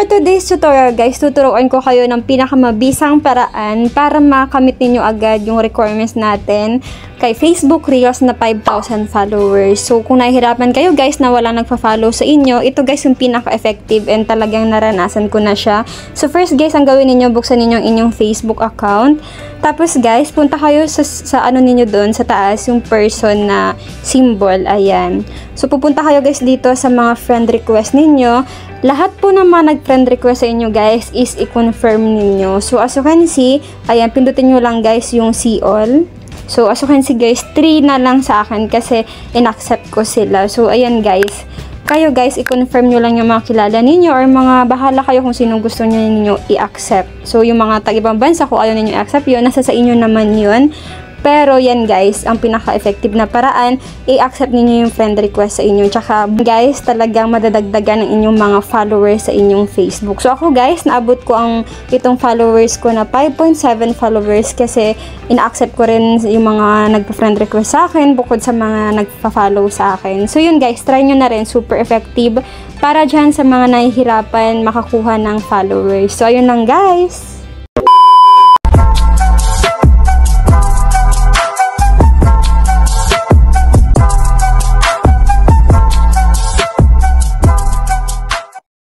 for today's tutorial guys, tuturuan ko kayo ng pinakamabisang paraan para makamit ninyo agad yung requirements natin kay Facebook Reels na 5,000 followers. So kung nahihirapan kayo guys na wala nagpa-follow sa inyo, ito guys yung pinaka-effective and talagang naranasan ko na siya. So first guys, ang gawin ninyo, buksan ninyo ang inyong Facebook account. Tapos guys, punta kayo sa ano ninyo doon, sa taas, yung person na symbol, ayan. So pupunta kayo guys dito sa mga friend request ninyo. Lahat po ng mga nag-friend request sa inyo guys is i-confirm ninyo. So as you can see, ayan, pindutin nyo lang guys yung see all. So as you can see guys, 3 na lang sa akin kasi in-accept ko sila. So ayan guys, kayo guys, i-confirm nyo lang yung mga kilala ninyo or mga bahala kayo kung sinong gusto nyo ninyo i-accept. So yung mga tag-ibang bansa, kung ayaw ninyo i-accept yun, nasa sa inyo naman yun. Pero yan guys, ang pinaka-effective na paraan, i-accept niyo yung friend request sa inyo. Tsaka guys, talagang madadagdagan ng inyong mga followers sa inyong Facebook. So ako guys, naabot ko itong followers ko na 5.7 followers kasi ina-accept ko rin yung mga nagpa-friend request sa akin bukod sa mga nagpa-follow sa akin. So yun guys, try nyo na rin, super effective para dyan sa mga nahihirapan makakuha ng followers. So ayun lang guys.